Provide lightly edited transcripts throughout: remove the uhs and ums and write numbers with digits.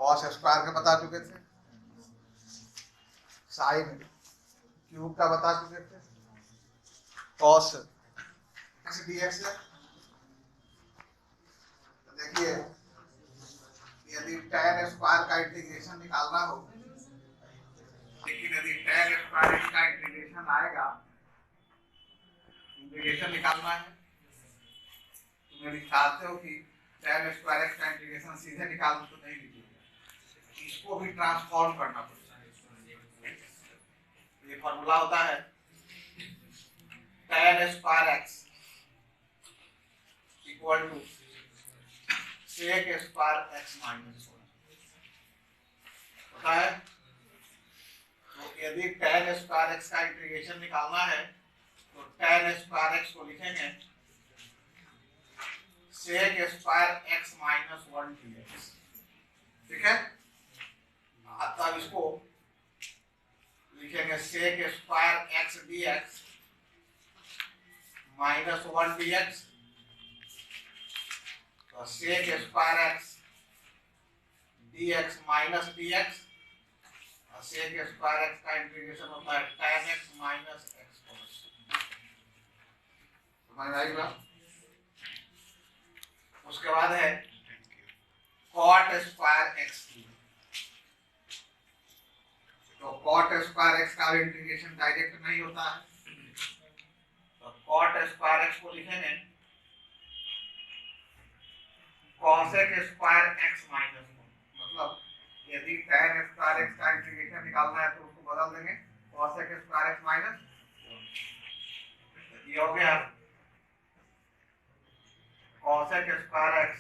Cos square का बता चुके थे, साइन क्यूब का बता चुके थे, कॉस dx है। तो देखिए यदि tan स्क्वायर का इंटीग्रेशन निकालना हो, लेकिन यदि tan स्क्वायर का इंटीग्रेशन आएगा, इंटीग्रेशन निकालना है, तुम यदि चाहते हो कि tan स्क्वायर का इंटीग्रेशन सीधे निकाल दो तो नहीं लीजिएगा, इसको भी ट्रांसफॉर्म करना पड़ता है। ये फॉर्मूला होता है tan square x equal to sec square x minus 1 होता है। तो यदि tan स्क्वायर x का इंटीग्रेशन निकालना है तो tan स्क्वायर x को लिखेंगे sec square x minus 1 dx, ठीक है। तब इसको लिखेंगे sec square x dx minus 1 dx, तो sec square x dx minus dx, और sec स्क्वायर x का इंटीग्रेशन होता है tan x minus x cos। समझ आई बात? उसके बाद है cot स्क्वायर x, तो cot स्क्वायर x का इंटीग्रेशन डायरेक्ट नहीं होता है, तो cot स्क्वायर x को लिखेंगे cosec स्क्वायर x माइनस 1। मतलब यदि tan स्क्वायर x का इंटीग्रेशन निकालना है तो उसको बदल देंगे cosec स्क्वायर x माइनस 1। ये हो गया cosec square x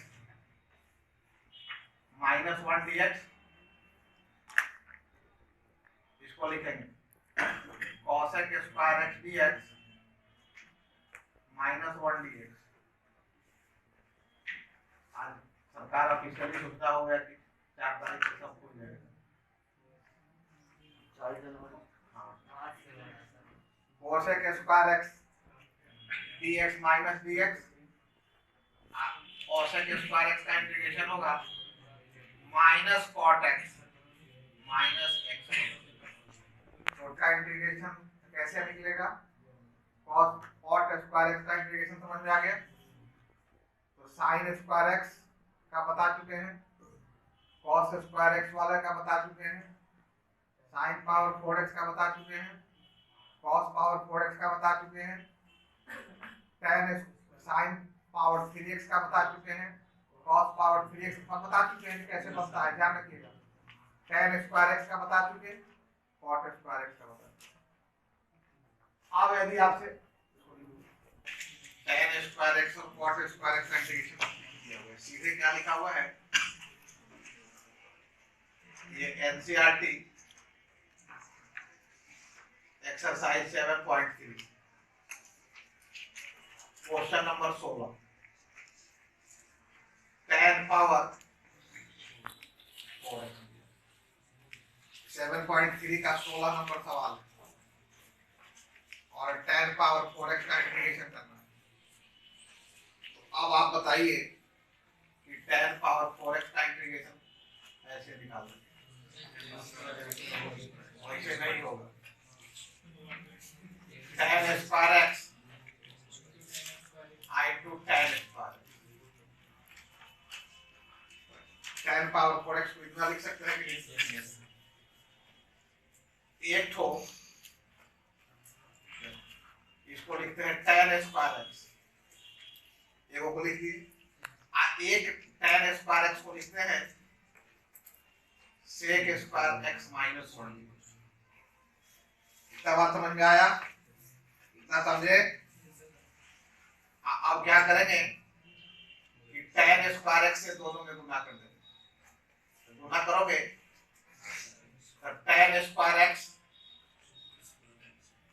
minus 1 dx, इसको लिखेंगे cosec square x dx minus 1 dx। आज सरकार ऑफिशियली सुविधा हो गया कि 4 तारीख से सब कुछ जाएगा, 4 जनवरी। cosec square x dx minus dx, cosec square x का इंटीग्रेशन होगा minus cot x minus x। तो का इंटीग्रेशन कैसे निकलेगा? cot स्क्वायर x का इंटीग्रेशन समझ में आ गया। तो sin स्क्वायर x का बता चुके हैं, cos स्क्वायर x वाला का बता चुके हैं, sin पावर 4x का बता चुके हैं, cos पावर 4x का बता चुके हैं, tan sin पावर 3x का बता चुके हैं, cos पावर 3x का बता चुके हैं। कैसे बनता है ध्यान रखिएगा। tan स्क्वायर x का बता चुके हैं, cot स्क्वायर x का बता चुके। अब यदि आपसे tan स्क्वायर x और cot स्क्वायर x का इंटीग्रेशन किया हुआ है, सीधे क्या लिखा हुआ है, ये NCERT exercise 7.3 question number 16, tan power 7.3 का 16 नंबर सवाल है, और tan पावर 4x का इंटीग्रेशन करना है। तो अब आप बताइए कि tan पावर 4x का इंटीग्रेशन ऐसे निकाल दें, ऐसे नहीं होगा। tan square x into tan square, tan power 4x को इतना लिख सकते हैं कि नहीं? एक ठो इसको लिखते हैं tan स्क्वायर x, एगो को लिख लीजिए, एक tan स्क्वायर x को लिखते हैं sec स्क्वायर x माइनस 1। इतना बात समझ में आया? इतना समझे? अब क्या करेंगे कि tan स्क्वायर x से दोनों में गुना कर देंगे। गुना करोगे तो tan square x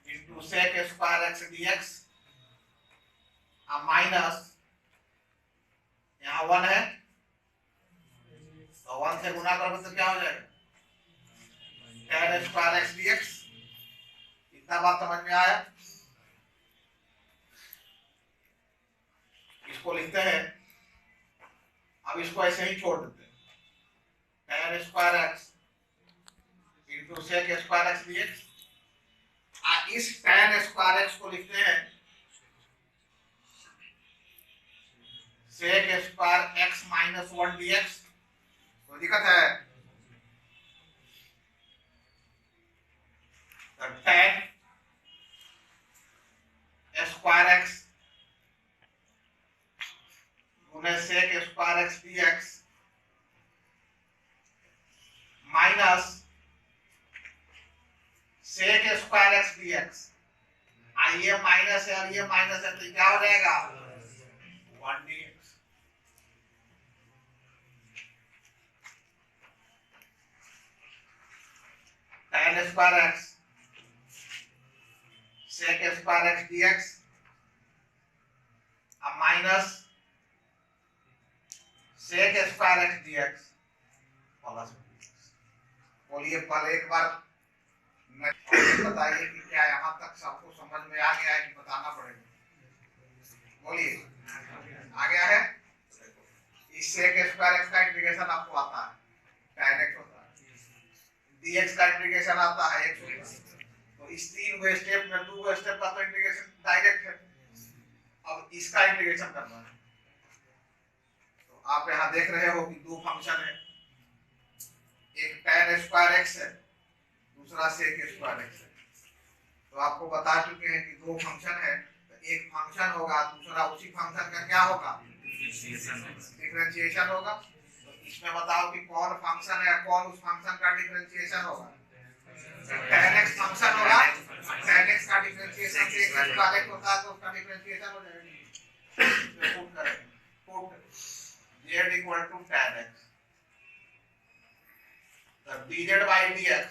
into sec square x dx, अब माइनस यहाँ 1 है, तो 1 से गुना करोगे तो क्या हो जाएगा tan स्क्वायर x dx। इतना बात समझ में आया? इसको लिखते हैं, अब इसको ऐसे ही छोड़ देते हैं, tan square x into sec square x dx। इस tan स्क्वायर एक्स को लिखते हैं sec square x minus 1 dx। कोई दिक्कत है? तो tan स्क्वायर एक्स गुने sec square x dx minus sec square x dx। ये माइनस है और ये माइनस है तो क्या हो जाएगा 1 dx। tan square x sec square x dx अब minus sec square x dx plus. बोलिए पहले एक बार बताइए कि क्या यहाँ तक सबको समझ में आ गया है कि बताना पड़ेगा? बोलिए आ गया है? इस सेक स्क्वायर एक्स का इंटीग्रेशन आपको आता है, डायरेक्ट होता है। dx का इंटीग्रेशन आता है x होता है। तो इस 3 गो स्टेप में 2 गो स्टेप का तो इंटीग्रेशन डायरेक्ट है। अब इसका इंटीग्रेशन करना है। तो आप यहाँ देख रहे हो कि 2 फंक्शन है, एक tan स्क्वायर एक्स है, दूसरा सेक स्क्वायर एक्स है। तो आपको बता चुके हैं कि 2 फंक्शन है, तो एक फंक्शन होगा, दूसरा उसी फंक्शन का क्या होगा डिफरेंशिएशन होगा। तो इसमें बताओ कि कौन फंक्शन है, कौन उस फंक्शन का डिफरेंशिएशन होगा? tan x फंक्शन होगा, tan x का डिफरेंशिएशन सेक स्क्वायर एक्स होता है तो उसका डिफरेंशिएशन हो जाएगा। पुट करेंगे, put z equal to tan x तो dz by dx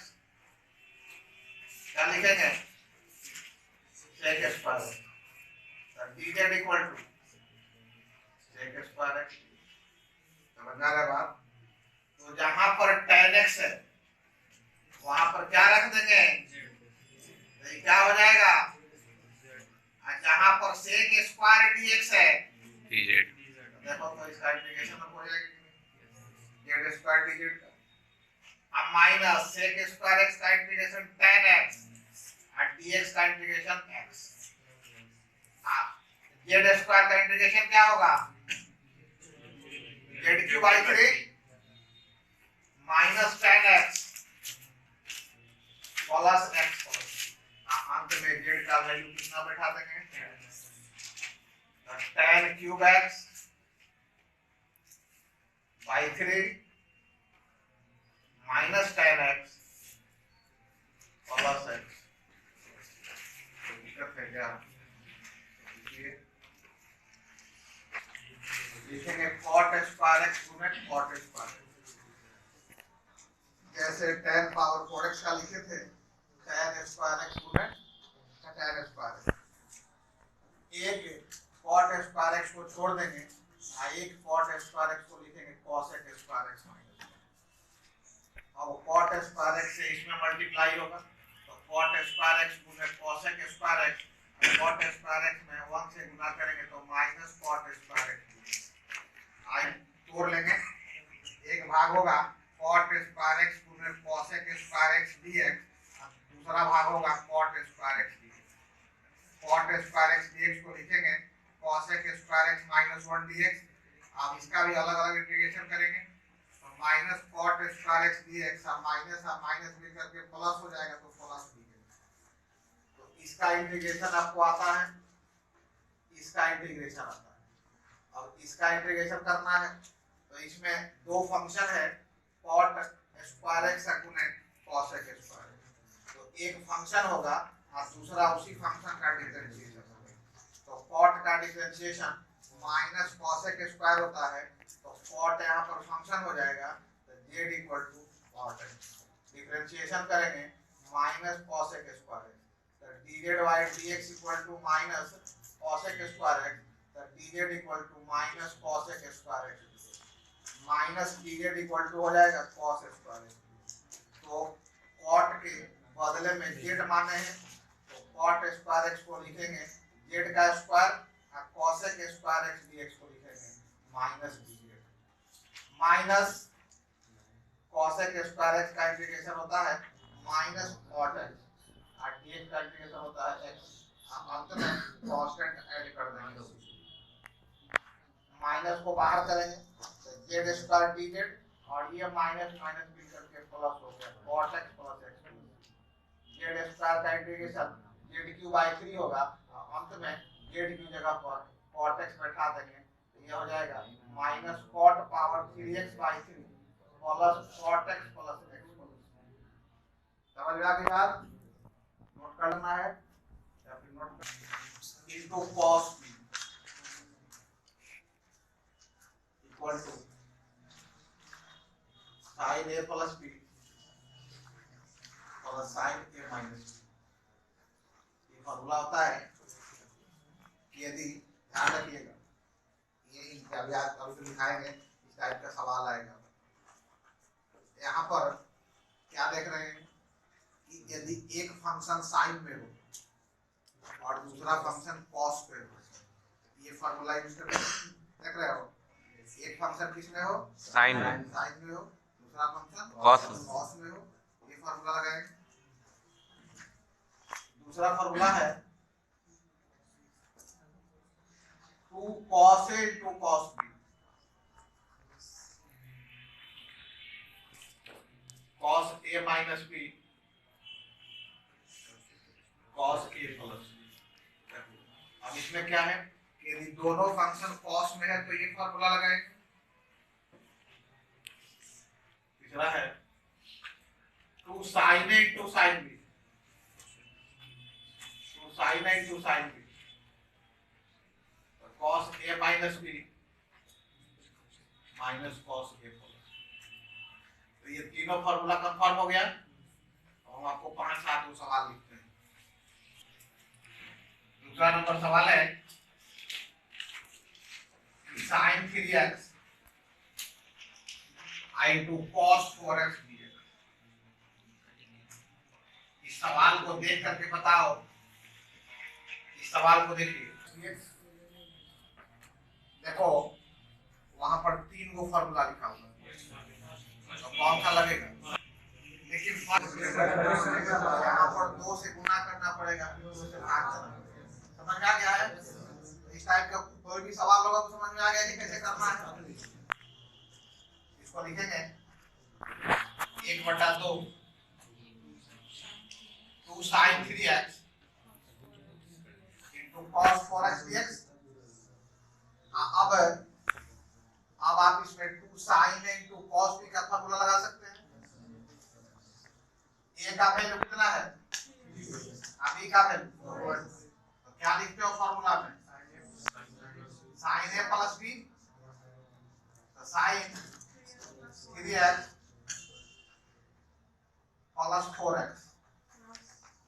क्या लिखेंगे सेक स्क्वायर तो dz equal to sec square x. समझ आ रहा है बात? तो जहां पर tan x है वहां पर क्या रख देंगे तो ये क्या हो जाएगा, और जहां पर सेक स्क्वायर dx है dz। देखो तो इसका इंटीग्रेशन हो जाएगा z स्क्वायर dz का। अब माइनस सेक स्क्वायर एक्स का इंटीग्रेशन tan x और dx का इंटीग्रेशन x। z स्क्वायर का इंटीग्रेशन क्या होगा z cube by 3 minus tan x plus x plus अंत में z का वैल्यू कितना बैठा देंगे tan cube x by 3 minus tan x plus x। दिक्कत है क्या? लिखेंगे cot स्क्वायर x गुने cot स्क्वायर x। जैसे tan पावर 4x का लिखे थे tan स्क्वायर x गुने tan स्क्वायर x। एक cot स्क्वायर x को छोड़ देंगे और एक cot स्क्वायर x को लिखेंगे cosec स्क्वायर x माइनस। अब cot स्क्वायर x से इसमें मल्टीप्लाई होगा तो cot स्क्वायर x गुने cosec square x। cot square x में 1 से गुना करेंगे तो माइनस cot स्क्वायर x आई तोड़ लेंगे। एक भाग होगा cot स्क्वायर x गुने cosec स्क्वायर x dx, दूसरा भाग होगा cot square x dx। cot square x dx को लिखेंगे cosec square x minus 1 dx। अब इसका भी अलग अलग इंटीग्रेशन करेंगे तो minus cot square x dx minus मिलकर के प्लस हो जाएगा तो प्लस dx। तो इसका इंटीग्रेशन आपको आता है, इसका इंटीग्रेशन आता है। अब इसका इंटीग्रेशन करना है तो इसमें 2 फंक्शन है cot स्क्वायर x गुने cosec स्क्वायर x। तो एक फंक्शन होगा और दूसरा उसी फंक्शन का डिफरेंशिएशन होगा। तो cot का डिफरेंशिएशन माइनस cosec स्क्वायर होता है तो cot यहाँ पर फंक्शन हो जाएगा तो z equal to cot x। Differentiation करेंगे माइनस cosec स्क्वायर x तो dz by dx equal to minus cosec square x तो dz equal to minus cosec square x minus dz equal to हो जाएगा cos square x। तो cot के बदले में z माने हैं तो cot स्क्वायर x को लिखेंगे z का स्क्वायर और cosec स्क्वायर x dx को लिखेंगे minus dz minus cosec square x का इंटीग्रेशन होता है माइनस cot x और dx का इंटीग्रेशन होता है x। हम अंत में कांस्टेंट ऐड कर देंगे, माइनस को बाहर करेंगे तो z स्क्वायर dz और ये माइनस माइनस मिल करके प्लस हो गया cot x plus x। z square का इंटीग्रेशन z क्यूब बाई 3 होगा, अंत में z की जगह पर cot x बैठा देंगे तो ये हो जाएगा minus cot power 3x by 3 plus cot x plus x। समझ में आ गई बात? नोट कर लेना है या फिर note into cos b equal to sin a plus b plus sin a minus b। ये फॉर्मूला होता है कि यदि ध्यान रखिएगा ये अभी तो लिखाएंगे, इस टाइप का सवाल आएगा। यहाँ पर क्या देख रहे हैं कि यदि एक फंक्शन साइन में हो और दूसरा फंक्शन कॉस पे हो, ये फॉर्मूला यूज करके देख रहे हो। एक फंक्शन किस में हो? साइन में हो, दूसरा फंक्शन कॉस में हो, ये फॉर्मूला लगाएंगे। दूसरा फॉर्मूला है 2 cos a into cos b, cos a minus b cos a plus. अब इसमें क्या है कि यदि दोनों फंक्शन cos में है तो ये फॉर्मूला लगाएंगे। तीसरा है 2 sin a into sin b, 2 sin a into sin b cos a minus b minus cos a plus. तो ये तीनों फॉर्मूला कंफर्म हो गया। हम आपको 5-7 सवाल लिखते हैं। दूसरा नंबर सवाल है sin 3x into cos 4x dx। इस सवाल को देख करके बताओ, इस सवाल को देखिए। देखो वहां पर 3 गो फॉर्मूला लिखा हुआ है, तो कौन सा लगेगा? लेकिन यहाँ पर 2 से गुना करना पड़ेगा, 2 से भाग करना। समझ में आ गया है? इस टाइप का कोई भी सवाल होगा तो समझ में आ गया कि कैसे करना है। इसको लिखेंगे 1/2 2 sin 3x into cos 4x dx। अब आप इसमें 2 sin into cos b का फॉर्मूला लगा सकते हैं। a का वैल्यू कितना है? अब b का वैल्यू तो क्या लिखते हो फॉर्मूला में? sin a प्लस b, तो sin 3x प्लस 4x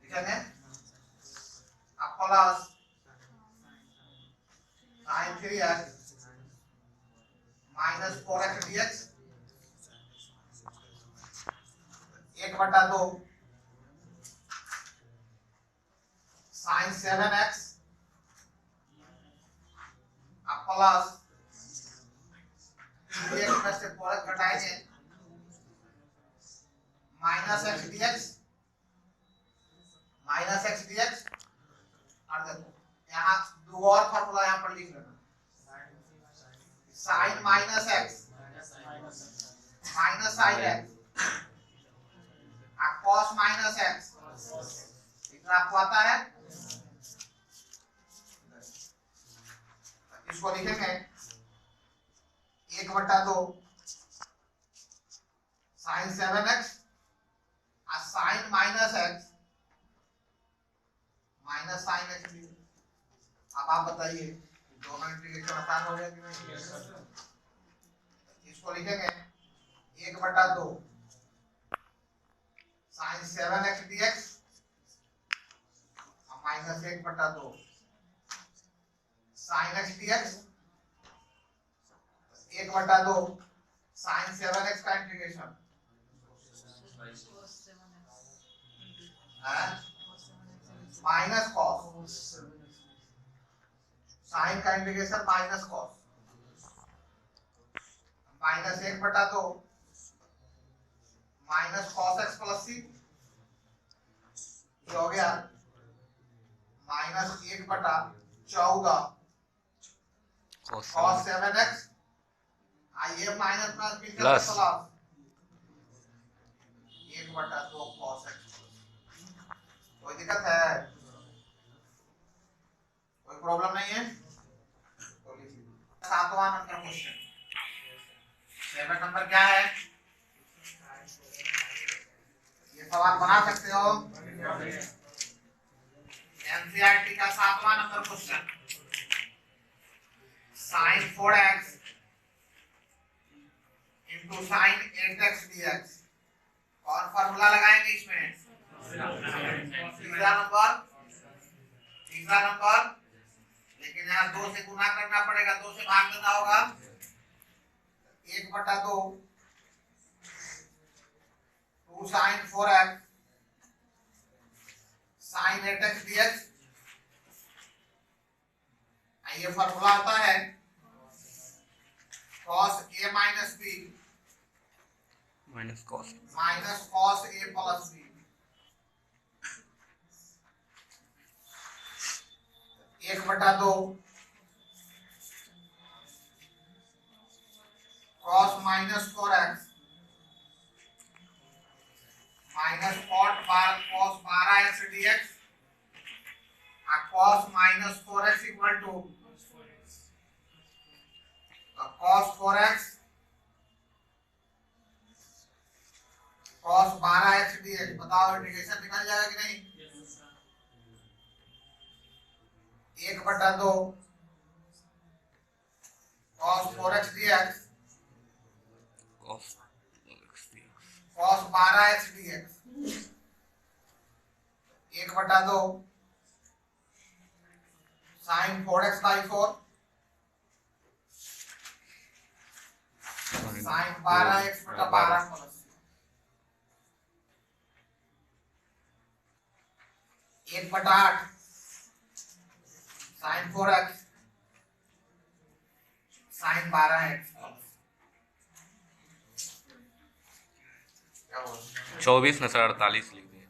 लिखेंगे। अब plus sin 3x minus 4x dx 1/2 sin 7x अब प्लस 3x में से 4x घटाएंगे माइनस x dx और देखो यहाँ 2 और फॉर्मूला यहाँ पर लिख लेना। sin minus x minus sin x और cos माइनस x इतना आपको आता है। इसको लिखेंगे 1/2 sin 7x और sin minus x minus sin x। अब आप बताइए दोनों इंटीग्रेशन आसान हो गया कि नहीं? इसको लिखेंगे 1/2 sin 7x dx और minus 1/2 sin x dx 1/2 sin 7x का इंटीग्रेशन माइनस cos sin का integration minus cos minus 1/2 minus cos x plus C, ये हो गया माइनस 1/14 कॉस 7x, आइए माइनस प्लस भी प्लस 1/2 कॉस एक्स। कोई दिक्कत है? कोई प्रॉब्लम नहीं है? तो लीजिए 7वां नंबर क्वेश्चन। 7 नंबर क्या है? ये सवाल बना सकते हो। एनसीईआरटी का 7वां number question, sin 4x into sin 8x dx। और फॉर्मूला लगाएंगे इसमें। तीसरा नंबर, लेकिन यहाँ 2 से गुना करना पड़ेगा, 2 से भाग देना होगा। 1/2 2 sin 4x sin 8x dx। ये फॉर्मूला आता है cos a minus b minus cos a plus b। 1/2 cos minus 4x minus cos 12x dx। cos minus 4x equal to cos 4x cos 12x dx। बताओ integration निकल जाएगा कि नहीं? 1/2 cos 4x dx cos cos 12x dx। 1/2 sin 4x by 4 sin 12x/12 plus 1/8 sin 4x sin 12x। 24 में से 48 लिख दिए।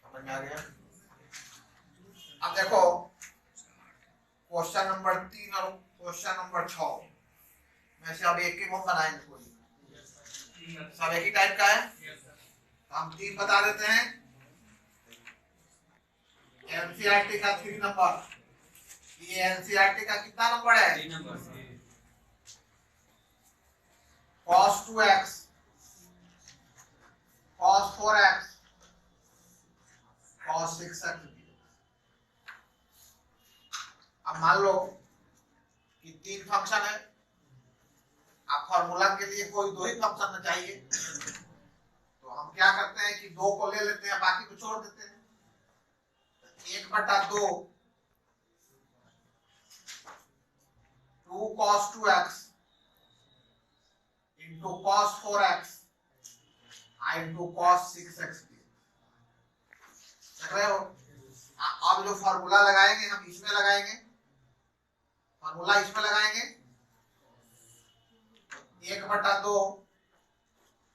समझ में आ गया? अब देखो क्वेश्चन नंबर 3 और क्वेश्चन नंबर 6 में से अब एक ही हम बनाएंगे। कोई सब एक ही टाइप का है। हम 3 बता देते हैं। एनसीईआरटी का 3 नंबर, ये एनसीईआरटी का कितना नंबर है? 3 number. cos 2x cos 4x cos 6x। अब मान लो कि 3 फंक्शन है। अब फॉर्मूला के लिए कोई 2 ही फंक्शन चाहिए, तो हम क्या करते हैं कि 2 को ले लेते हैं, बाकी को छोड़ देते हैं। 1/2 2 cos 2x into cos 4x into cos 6x। देख रहे हो? अब जो फॉर्मूला लगाएंगे हम इसमें लगाएंगे, फॉर्मूला इसमें लगाएंगे। 1/2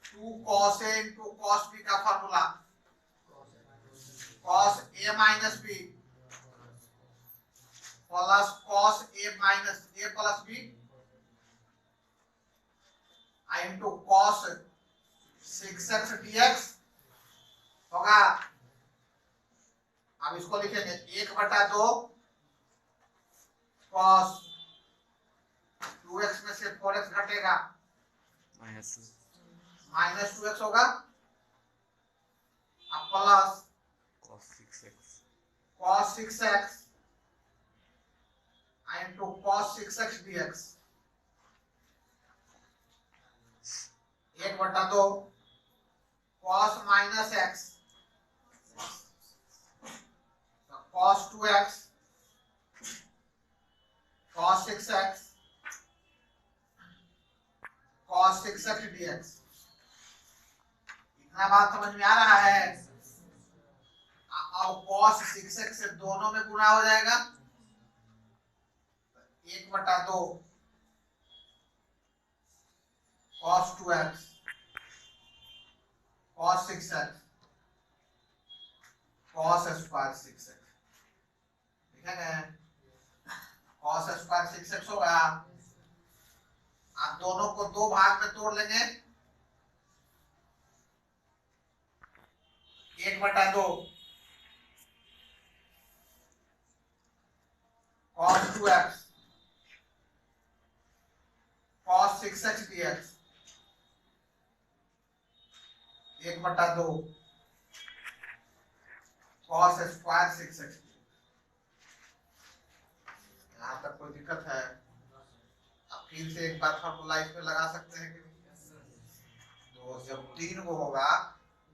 2 cos a into cos b का formula cos a minus b plus cos a minus a plus b into cos 6x dx होगा। अब इसको लिखेंगे 1/2 cos 2x में से 4x घटेगा, माइनस 2x होगा। अब plus cos 6x into cos 6x dx। 1/2 cos minus x cos 2x cos 6x cos 6x dx। इतना बात समझ में आ रहा है? अब cos 6x से दोनों में गुना हो जाएगा। 1/2 cos 2x cos 6x cos square 6x, ठीक है। cos स्क्वायर 6x होगा। आप दोनों को दो भाग में तोड़ लेंगे, 1/2 cos 2x cos 6x dx, 1/2 cos square 6x। यहाँ तक कोई दिक्कत है? अब फिर से एक बार फॉर्मूला इसमें लगा सकते हैं कि नहीं? तो जब 3 को होगा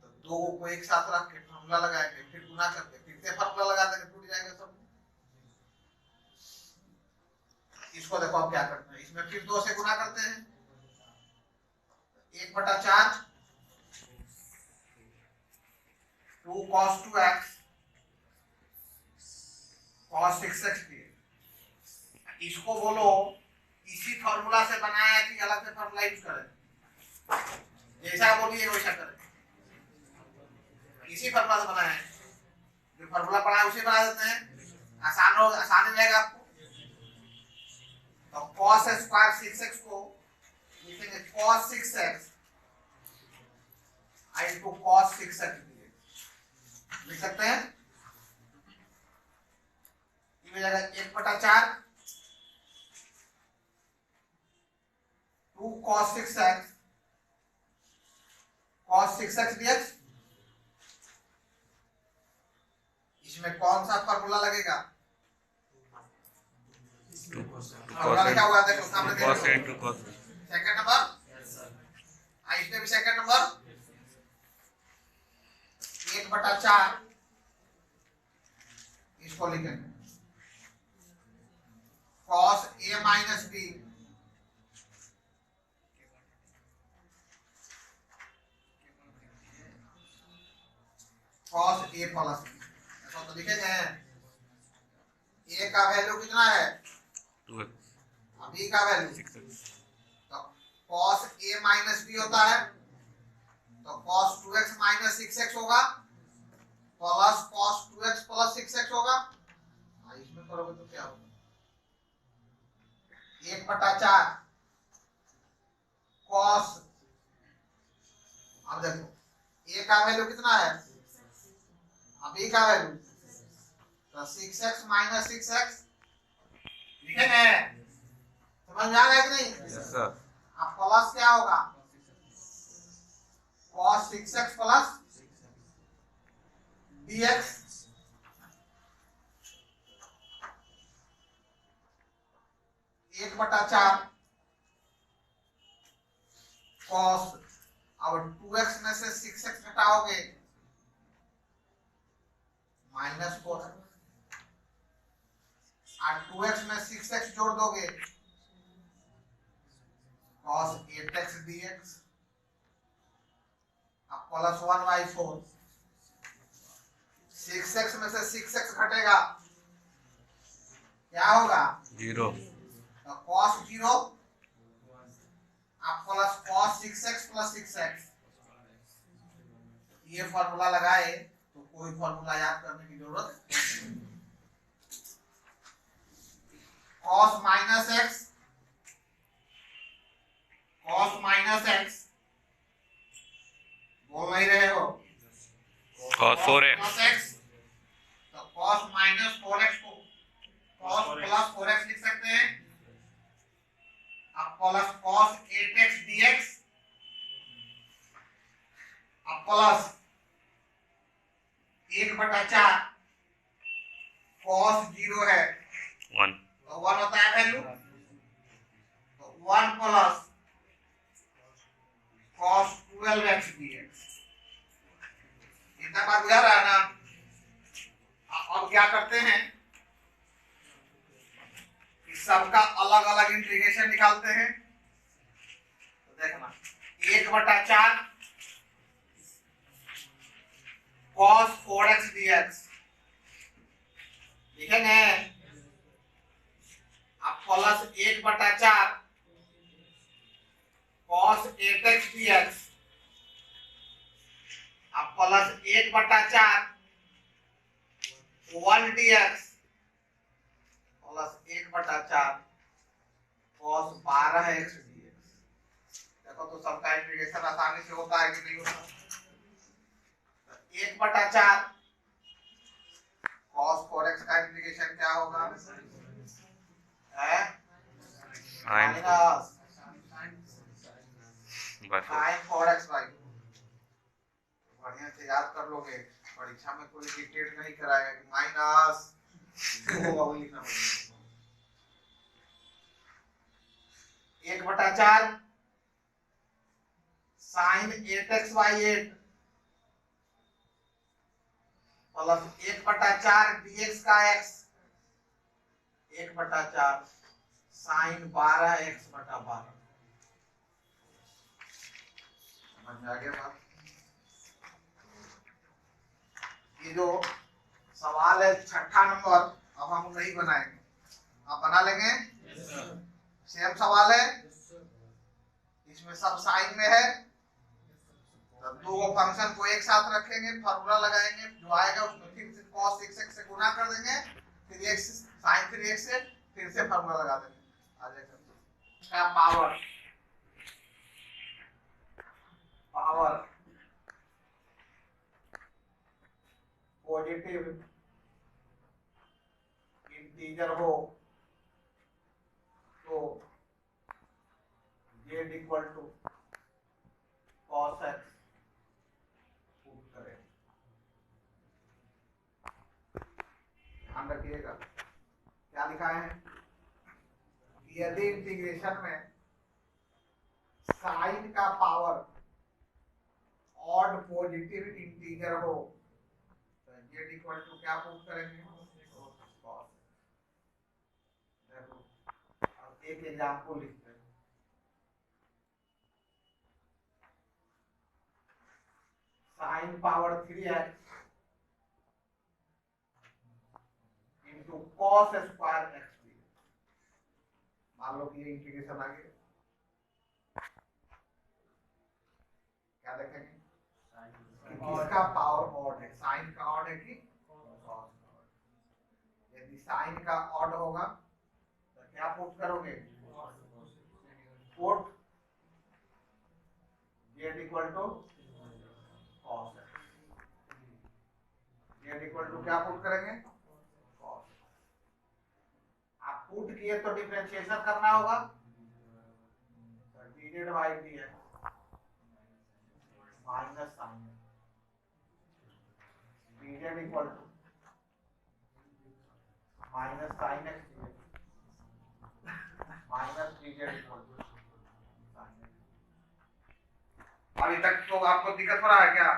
तो 2 को एक साथ रख के फॉर्मूला लगाएंगे, फिर गुना करके फिर से फॉर्मूला लगा देंगे, टूट जाएगा सब। इसको देखो आप क्या करते हैं, इसमें फिर 2 से गुना करते हैं, 1/4 2 cos 2x cos 6x dx। इसको बोलो इसी फॉर्मूला से बनाया कि अलग से फॉर्मूला यूज करें? जैसा बोलिए वैसा करें। इसी फॉर्मूला से बनाया है, जो फॉर्मूला पढ़ा है उसे बना देते हैं, आसान हो जाएगा आपको। तो cos स्क्वायर 6x को लिखेंगे cos 6x into cos 6x लिख सकते हैं। ये हो जाएगा 1/4 2 cos 6x cos 6x dx। इसमें कौन सा फॉर्मूला लगेगा? फॉर्मूला लिखा हुआ है, देखो सामने देखो, सेकंड नंबर। इसमें भी सेकंड नंबर 1/4 इसको लिखेंगे cos a minus b cos a plus b, ऐसा तो लिखेंगे। a का वैल्यू कितना है? 2x, b का वैल्यू 6x, तो cos a minus b होता है, तो cos 2x minus 6x होगा plus cos 2x plus 6x होगा। इसमें करोगे तो क्या होगा? 1/4 cos, अब देखो a का वैल्यू कितना है, अब b का वैल्यू तो 6x minus 6x लिखेंगे। समझ में आ गया कि नहीं? Yes sir. अब प्लस क्या होगा? cos 6x plus dx, एक बटा 4 cos, अब 2x में से 6x घटाओगे -4, और 2x में 6x जोड़ दोगे cos 8x dx, अब प्लस 1/4, 6x में से 6x घटेगा क्या होगा? 0, तो cos 0 अब plus cos 6x plus 6x। ये फॉर्मूला लगाए तो कोई फॉर्मूला याद करने की जरूरत नहीं। cos minus x बोल नहीं रहे हो? cos 4x, plus x, तो cos minus 4x को cos plus 4x लिख सकते हैं। अब प्लस cos 8x dx, अब प्लस 1/4 cos 0 है 1, तो 1 होता है वैल्यू, तो 1 प्लस cos 12x dx। इतना बात बुझा रहा है ना? अब क्या करते हैं कि सबका अलग अलग इंटीग्रेशन निकालते हैं। तो देखना 1/4 cos 4x dx लिखेंगे। अब प्लस 1/4 cos 8x dx अब plus 1/4 1 dx plus 1/4 cos 12x dx। देखो तो सबका इंटीग्रेशन आसानी से होता है कि नहीं होता? 1/4 cos 4x का इंटीग्रेशन क्या होगा? है माइनस sin 4x भाई। बढ़िया से याद कर लोगे, परीक्षा में कोई डिक्टेट नहीं कराएगा कि माइनस वो लिखना पड़ेगा। 1/4 sin 8x/8 प्लस 1/4 dx का x 1/4 sin 12x/12। समझ में आ गया बात? ये जो सवाल है 6ठा नंबर अब हम नहीं बनाएंगे, आप बना लेंगे। सेम सवाल है, इसमें सब साइन में है, तो दो फंक्शन को एक साथ रखेंगे, फार्मूला लगाएंगे, जो आएगा उसमें फिर से cos 6x से गुना कर देंगे, फिर x sin 3x से फिर से फार्मूला लगा देंगे। आ जाएगा इसका पावर पॉजिटिव इंटीजर हो तो z equal to cos x put करें। ध्यान रखिएगा क्या लिखा है, यदि इंटीग्रेशन में साइन का पावर ऑड पॉजिटिव इंटीजर हो तो z इक्वल टू क्या पुट करेंगे? cos। देखो अब एक एग्जांपल लिखते हैं। Sine power 3x into cos square x। मान लो कि ये इंटीग्रेशन आ गया, क्या देखेंगे कि किसका पावर ऑड है, साइन का ऑड है कि cos का ऑड। यदि साइन का ऑड होगा तो क्या पुट करोगे? Put z equal to cos x। z equal to क्या पुट करेंगे? cos। आप पुट किए तो डिफरेंशिएशन करना होगा, dz by dx minus sine dz equal to minus sine x minus dz equal to sine x। अभी तक तो आपको दिक्कत हो रहा है क्या?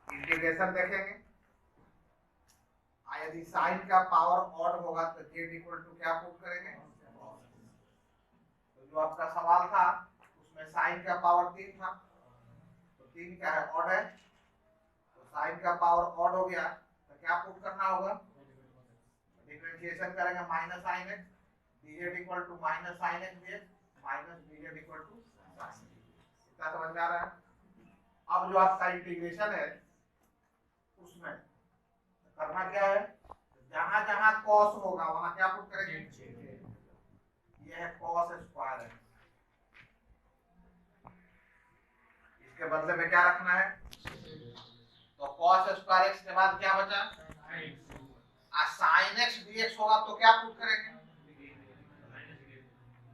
इंटीग्रेशन देखेंगे, यदि साइन का पावर ऑड होगा तो z इक्वल टू क्या पुट करेंगे? तो जो आपका सवाल था उसमें साइन का पावर 3 था, तो 3 क्या है? ऑड है, तो साइन का पावर ऑड हो गया तो क्या पुट करना होगा? डिफरेंशिएशन करेंगे minus sine x dz equal to minus sine x dx minus dz equal to sine. इतना समझ में आ रहा है? अब जो आपका इंटीग्रेशन है उसमें करना क्या है, जहां जहां cos होगा वहां क्या पुट करेंगे? ये है cos स्क्वायर x, इसके बदले में क्या रखना है? तो cos स्क्वायर x के बाद क्या बचा? sin x dx होगा तो क्या पुट करेंगे?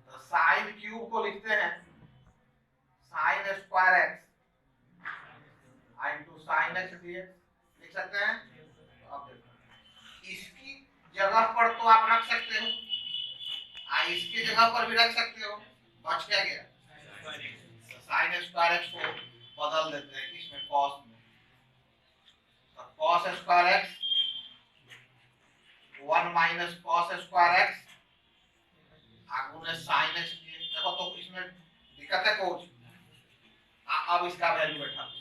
तो sin क्यूब को लिखते हैं sin square x into sin x dx लिख सकते हैं। तो अब देखो इसकी जगह पर तो आप रख सकते हो, इसकी जगह पर भी रख सकते हो, बच क्या गया? sin स्क्वायर x को बदल देते हैं इसमें cos में, तो cos square x 1 minus cos square x आगुने sin x। देखो तो इसमें दिक्कत है कुछ, अब इसका वैल्यू बैठा दो,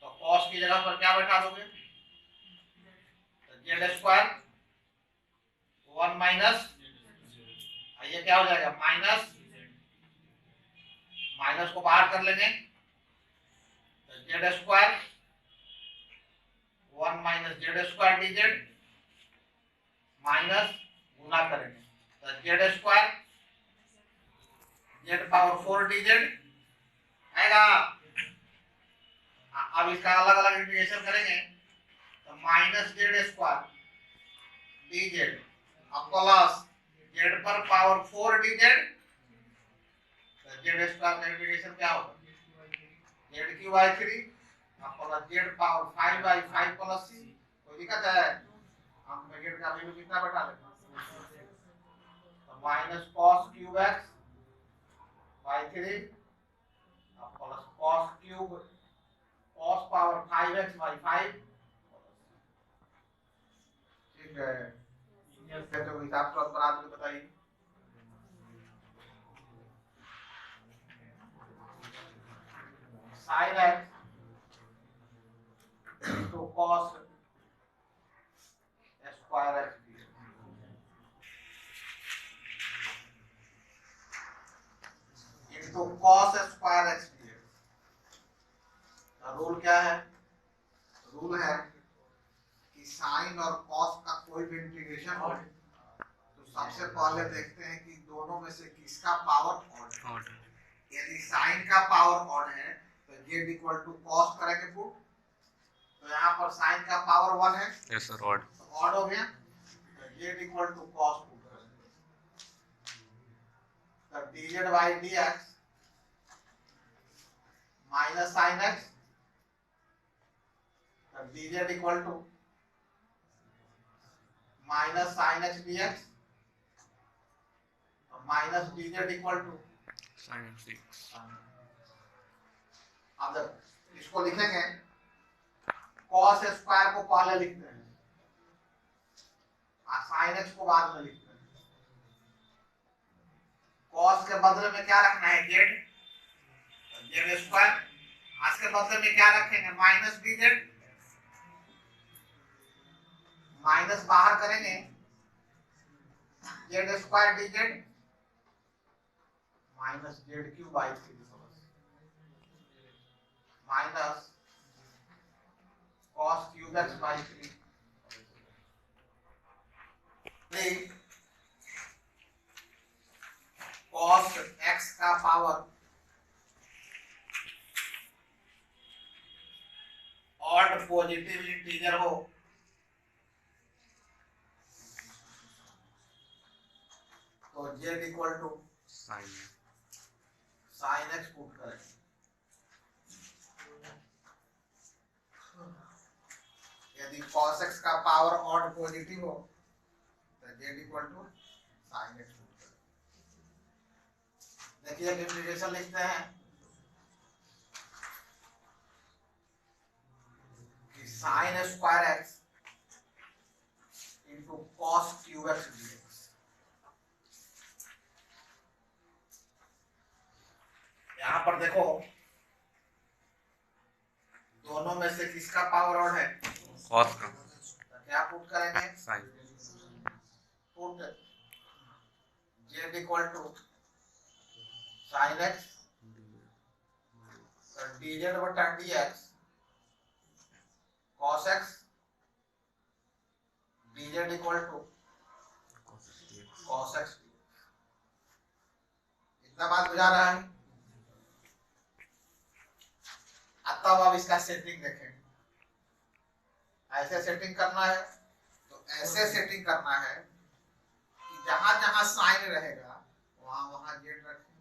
तो cos की जगह पर क्या बैठा दोगे? तो z स्क्वायर 1 माइनस ये क्या हो जाएगा, माइनस माइनस को बाहर कर लेंगे, Z square 1 minus Z square D Z minus गुना करेंगे तो Z square Z power 4 D Z आएगा। अब इसका अलग अलग इंटीग्रेशन करेंगे तो minus Z square D Z अब प्लस जेड पर power 4 D Z, Z square का इंटीग्रेशन क्या होगा, जेड क्यू बाई 3 अब plus Z power 5 by 5 plus C. कोई दिक्कत है, हम जेड का वैल्यू कितना बैठा लेंगे तो minus cos cube x by 3 अब plus cos cube cos power 5x by 5। ठीक है, तो हिसाब से बना दो, बताइए। sin x to cos square x into cos square x rule क्या है, रूल है कि साइन और कॉस का कोई भी इंटीग्रेशन हो तो सबसे पहले देखते हैं कि दोनों में से किसका पावर ऑड है। यदि साइन का पावर ऑड है तो z इक्वल टू कॉस करेंगे पुट, तो यहाँ पर साइन का पावर 1 है, यस सर, ऑड तो ऑड हो गया तो z equal to cos put करेंगे तो dz by dx minus sine x तो dz equal to minus sine x dx minus dz equal to sine x. अब जब इसको लिखेंगे cos स्क्वायर को पहले लिखते हैं और sin x को बाद में लिखते हैं। cos के बदले में क्या रखना है, z स्क्वायर, आज के बदले में क्या रखेंगे, माइनस dz, माइनस बाहर करेंगे z square dz minus z cube by 3 minus cos cube x by 3 cos x का पावर ऑड पॉजिटिव इंटीजर हो तो z equal to sine x put करें, यदि cos x का पावर ऑड पॉजिटिव हो तो z equal to sine x put करें। देखिए इंटीग्रेशन लिखते हैं कि sine square x into cos cube x dx। यहाँ पर देखो दोनों में से किसका पावर ऑड है, कॉस का, तो क्या पुट करेंगे, sine put z equal to sine x dz बटा dx cos x dz equal to cos x। इतना बात बुझा रहा है। तब अब इसका सेटिंग देखें, ऐसे सेटिंग करना है तो ऐसे सेटिंग करना है कि जहां जहां साइन रहेगा वहां वहां जेड रखें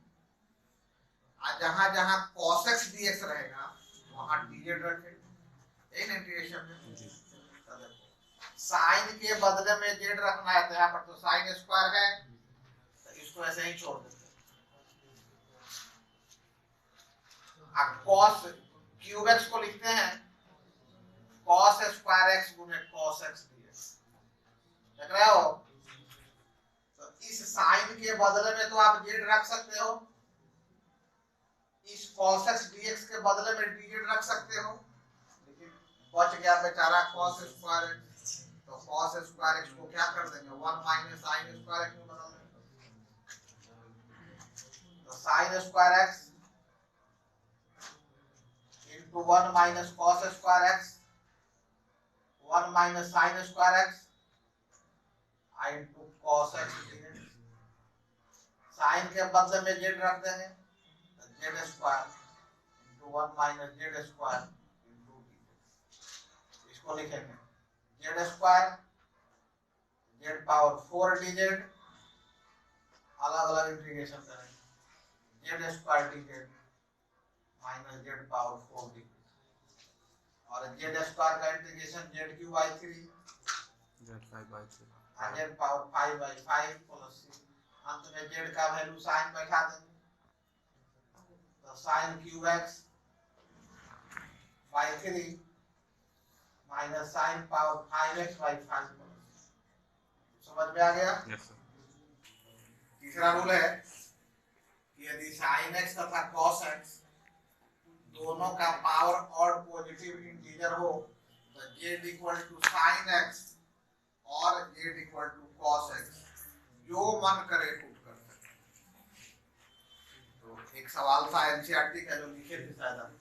और जहां जहां cos x dx रहेगा वहां dz रखें। इन इंटीग्रेशन में साइन के बदले में जेड रखना है तो यहाँ पर तो साइन स्क्वायर है तो इसको ऐसे ही छोड़ देते हैं। cos क्यूब x को लिखते हैं cos स्क्वायर x गुने cos x dx, देख रहे हो। तो इस साइन के बदले में तो आप z रख सकते हो, इस cos x dx के बदले में dz रख सकते हो, लेकिन बच गया बेचारा cos स्क्वायर x, तो cos स्क्वायर x को क्या कर देंगे 1 माइनस sin स्क्वायर x में बदल देंगे। Sine square x into 1 minus cos square x 1 minus sine square x into cos x. Sine के बदले में जेड रख देंगे z square into 1 minus Z square into d. इसको लिखेंगे z square Z power 4 D z, अलग अलग integration करेंगे z square D Z minus z power 4 d, और जेड स्क्वायर का integration z cube by 3 z 5 by 3 Z power 5 by 5 plus अंत में Z का वैल्यू साइन बैठा देंगे, तो sine cube x by 3 minus sine power 5x by 5। समझ में आ गया? Yes sir. तीसरा रूल है कि यदि साइन एक्स तथा कॉस एक्स दोनों का पावर ऑड पॉजिटिव इंटीजर हो तो z equal to sine x और z equal to cos x जो मन करे पुट कर सकते। तो एक सवाल था एनसीईआरटी का जो लिखे थे शायद आप,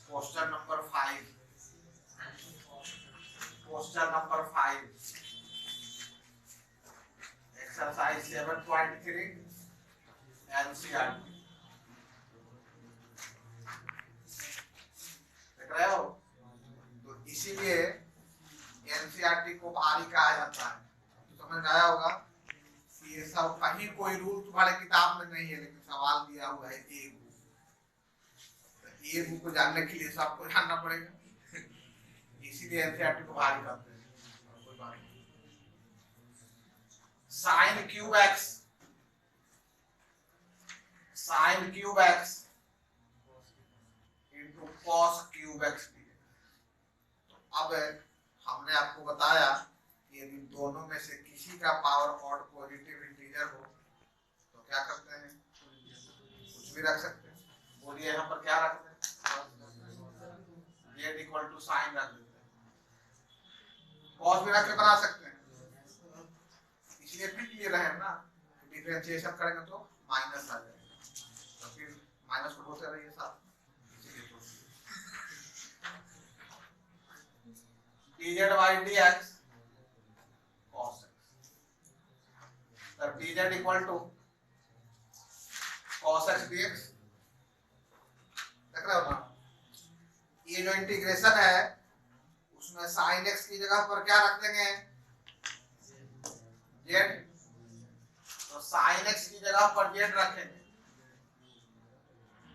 question number 5, question number 5 exercise 7.3 NCERT देख रहे हो। तो इसीलिए एनसीईआरटी को भारी कहा जाता है। तो समझ आया होगा कि ये सब कहीं कोई रूल तुम्हारे किताब में नहीं है, लेकिन सवाल दिया हुआ है एक बुक को जानने के लिए सबको जानना पड़ेगा, इसीलिए एनसीईआरटी को भारी करते हैं। Sine cube x into cos cube x. अब हमने आपको बताया कि यदि दोनों में से किसी का पावर ऑड पॉजिटिव इंटीजर हो तो क्या करते हैं, कुछ भी रख सकते हैं। बोलिए यहाँ पर क्या रखते हैं, जेड इक्वल टू साइन रख देते हैं, कॉस भी रख के बना सकते हैं, इसलिए फिर ये रहे ना डिफरेंशिएशन करेंगे तो माइनस आ जाएगा, तो फिर माइनस को होते रहिए साथ। dz by dx cos x, तब dz equal to cos x dx। देख रहे हो ना, ये जो इंटीग्रेशन है उसमें sin x की जगह पर क्या रख देंगे z, तो sin x की जगह पर z रखेंगे,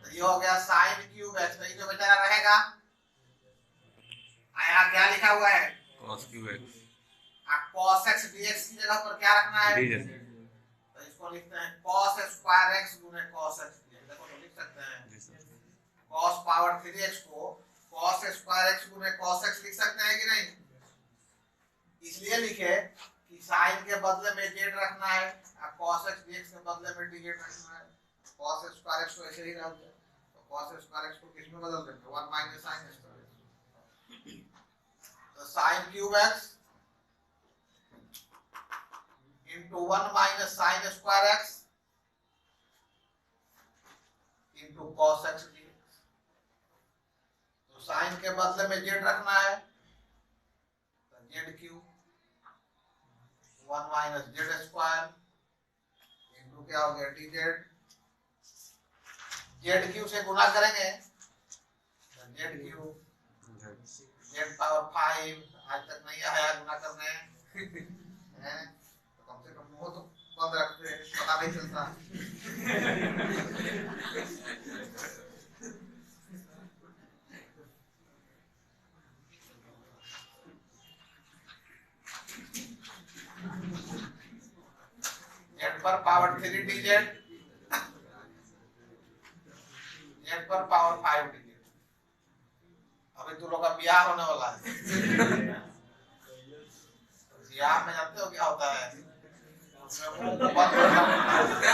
तो ये हो गया sin क्यूब x। तो ये जो बेचारा रहेगा, यहाँ क्या लिखा हुआ है cos cube x, cos x dx की जगह पर क्या रखना है, dz। तो इसको लिखते हैं cos स्क्वायर x गुने cos x dx। देखो तो लिख सकते हैं cos पावर 3x को cos स्क्वायर x गुने cos x लिख सकते हैं कि नहीं। इसलिए लिखे कि sin के बदले में z रखना है और cos x dx के बदले में dz रखना है। cos स्क्वायर x को ऐसे ही रख दो, तो cos स्क्वायर x को किस में बदल देंगे, 1 माइनस sin स्क्वायर। तो sin cube x into 1 minus sine square x into cos x dx। तो साइन के बदले में z रखना है, तो z cube 1 minus z square into क्या हो गया dz। z क्यूब से गुना करेंगे तो z क्यूब z पावर 5, आज तक नहीं आया गुना करने हैं, तो कम से कम मुंह तो बंद रखते हैं, पता नहीं चलता। z पर पावर 3 dz, z पर पावर 5 dz। अभी तो लोग का ब्याह होने वाला है, ब्याह में जानते हो क्या होता है, उसमें मुंह को बंद करना पड़ता है, उसमें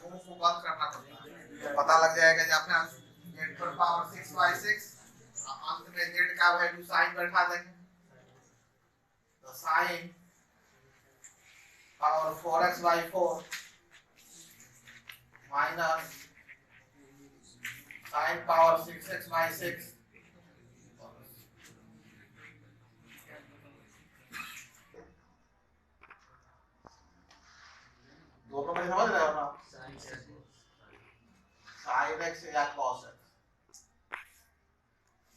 मुंह को बंद करना पड़ता है, तो पता लग जाएगा कि आपने z पर पावर 6 by 6 अंत में z का वैल्यू साइन बैठा देंगे, तो sine power 4x by 4 minus sine power 6x/6 दोनों में समझ रहे हो ना, साइन एक्स या कॉस एक्स,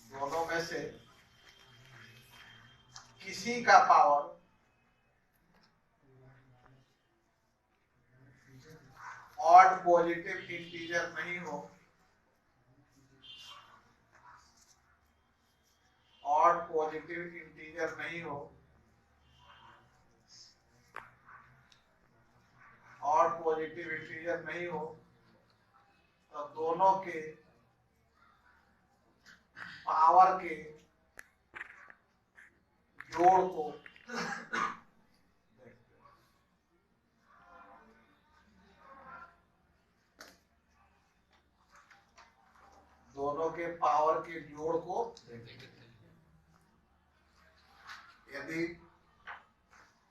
दोनों में से किसी का पावर ऑड पॉजिटिव इंटीजर नहीं हो, ऑड पॉजिटिव इंटीजर नहीं हो, ऑड पॉजिटिव इंटीजर नहीं हो, तो दोनों के पावर के जोड़ को दोनों के पावर के जोड़ को यदि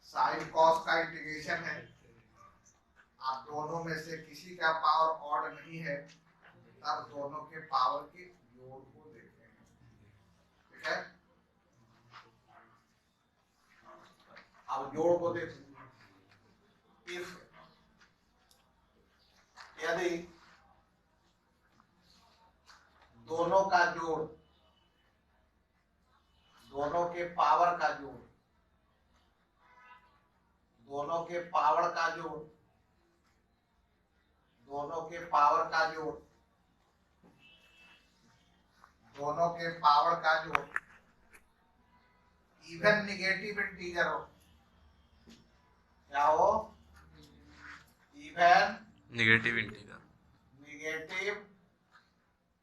साइन कॉस का इंटीग्रेशन है, आप दोनों में से किसी का पावर ऑड नहीं है, तब दोनों के पावर के जोड़ को देखेंगे। ठीक है, अब जोड़ को देखो। इफ यदि दोनों का जोड़, दोनों के पावर का जोड़, दोनों के पावर का जोड़, दोनों के पावर का जोड़, दोनों के पावर का जोड़ इवन निगेटिव इंटीजर हो, क्या हो? Even negative integer. Negative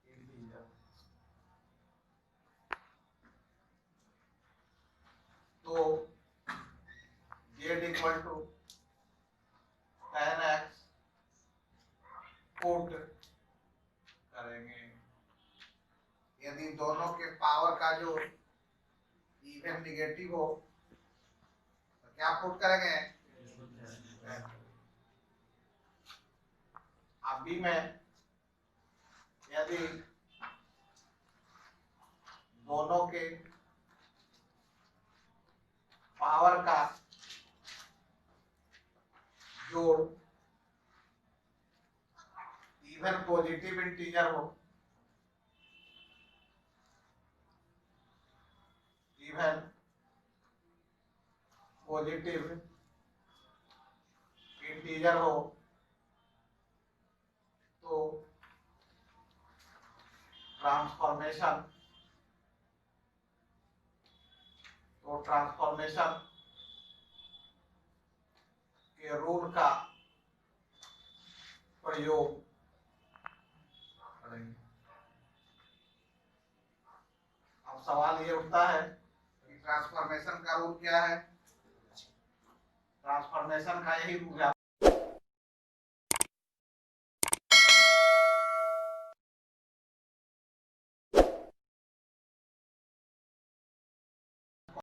integer, तो z equal to tan x put करेंगे। यदि दोनों के पावर का जो इवन निगेटिव हो तो क्या पुट करेंगे? अभी में यदि दोनों के पावर का जोड़ इवन पॉजिटिव इंटीजर हो, इवन पॉजिटिव इंटीजर हो, तो ट्रांसफॉर्मेशन के रूल का प्रयोग करेंगे। अब सवाल ये उठता है कि ट्रांसफॉर्मेशन का रूल क्या है? ट्रांसफॉर्मेशन का यही रूल है,